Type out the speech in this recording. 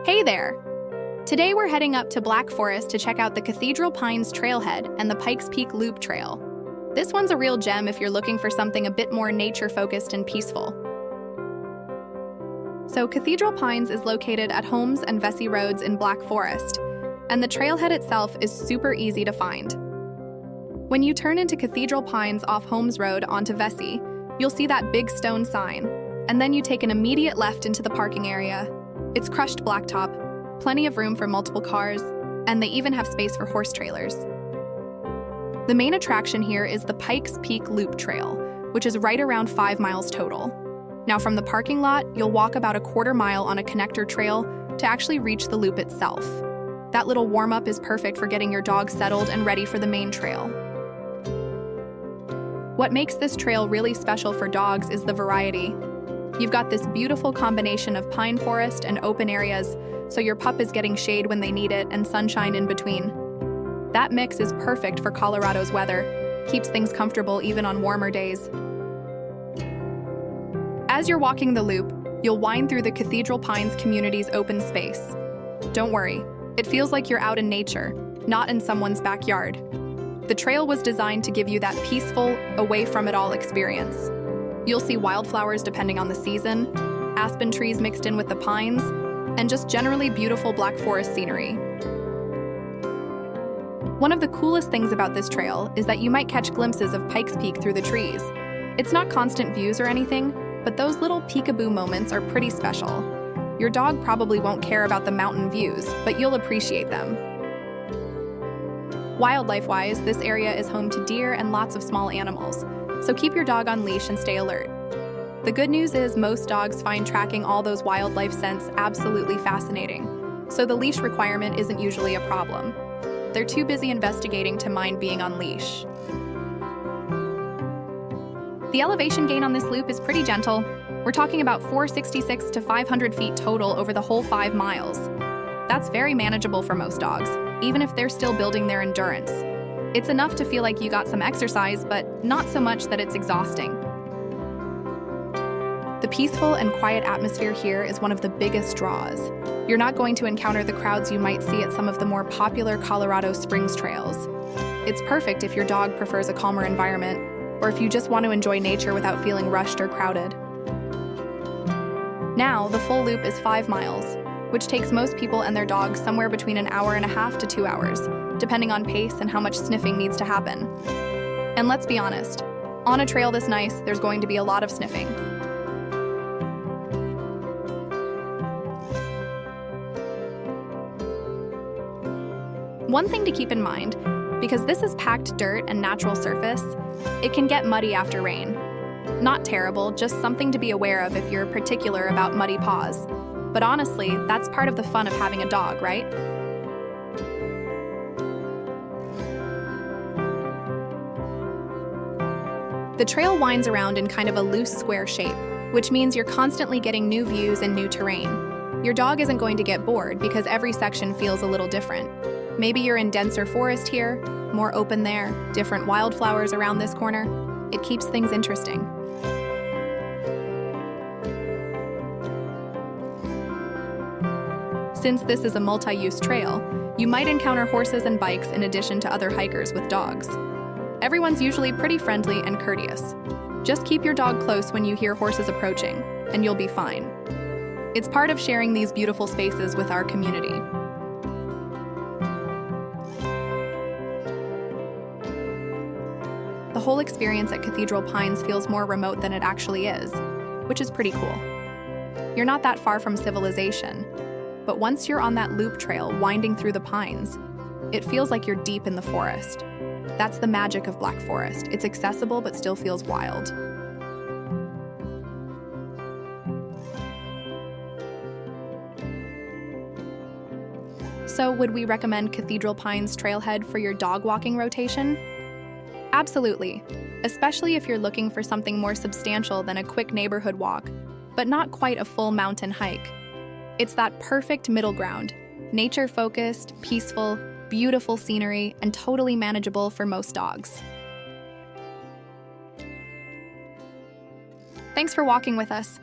Hey there! Today we're heading up to Black Forest to check out the Cathedral Pines Trailhead and the Pikes Peak Loop Trail. This one's a real gem if you're looking for something a bit more nature-focused and peaceful. So Cathedral Pines is located at Holmes and Vesey Roads in Black Forest, and the trailhead itself is super easy to find. When you turn into Cathedral Pines off Holmes Road onto Vesey, you'll see that big stone sign, and then you take an immediate left into the parking area. It's crushed blacktop, plenty of room for multiple cars, and they even have space for horse trailers. The main attraction here is the Pikes Peak Loop Trail, which is right around 5 miles total. Now from the parking lot, you'll walk about a quarter mile on a connector trail to actually reach the loop itself. That little warm-up is perfect for getting your dog settled and ready for the main trail. What makes this trail really special for dogs is the variety. You've got this beautiful combination of pine forest and open areas, so your pup is getting shade when they need it and sunshine in between. That mix is perfect for Colorado's weather, keeps things comfortable even on warmer days. As you're walking the loop, you'll wind through the Cathedral Pines community's open space. Don't worry, it feels like you're out in nature, not in someone's backyard. The trail was designed to give you that peaceful, away-from-it-all experience. You'll see wildflowers depending on the season, aspen trees mixed in with the pines, and just generally beautiful Black Forest scenery. One of the coolest things about this trail is that you might catch glimpses of Pikes Peak through the trees. It's not constant views or anything, but those little peekaboo moments are pretty special. Your dog probably won't care about the mountain views, but you'll appreciate them. Wildlife-wise, this area is home to deer and lots of small animals, so keep your dog on leash and stay alert. The good news is most dogs find tracking all those wildlife scents absolutely fascinating, so the leash requirement isn't usually a problem. They're too busy investigating to mind being on leash. The elevation gain on this loop is pretty gentle. We're talking about 466 to 500 feet total over the whole 5 miles. That's very manageable for most dogs, even if they're still building their endurance. It's enough to feel like you got some exercise, but not so much that it's exhausting. The peaceful and quiet atmosphere here is one of the biggest draws. You're not going to encounter the crowds you might see at some of the more popular Colorado Springs trails. It's perfect if your dog prefers a calmer environment, or if you just want to enjoy nature without feeling rushed or crowded. Now, the full loop is 5 miles, which takes most people and their dogs somewhere between an hour and a half to 2 hours, depending on pace and how much sniffing needs to happen. And let's be honest, on a trail this nice, there's going to be a lot of sniffing. One thing to keep in mind, because this is packed dirt and natural surface, it can get muddy after rain. Not terrible, just something to be aware of if you're particular about muddy paws. But honestly, that's part of the fun of having a dog, right? The trail winds around in kind of a loose square shape, which means you're constantly getting new views and new terrain. Your dog isn't going to get bored because every section feels a little different. Maybe you're in denser forest here, more open there, different wildflowers around this corner. It keeps things interesting. Since this is a multi-use trail, you might encounter horses and bikes in addition to other hikers with dogs. Everyone's usually pretty friendly and courteous. Just keep your dog close when you hear horses approaching, and you'll be fine. It's part of sharing these beautiful spaces with our community. The whole experience at Cathedral Pines feels more remote than it actually is, which is pretty cool. You're not that far from civilization, but once you're on that loop trail winding through the pines, it feels like you're deep in the forest. That's the magic of Black Forest. It's accessible but still feels wild. So would we recommend Cathedral Pines Trailhead for your dog walking rotation? Absolutely, especially if you're looking for something more substantial than a quick neighborhood walk, but not quite a full mountain hike. It's that perfect middle ground, nature-focused, peaceful, beautiful scenery, and totally manageable for most dogs. Thanks for walking with us.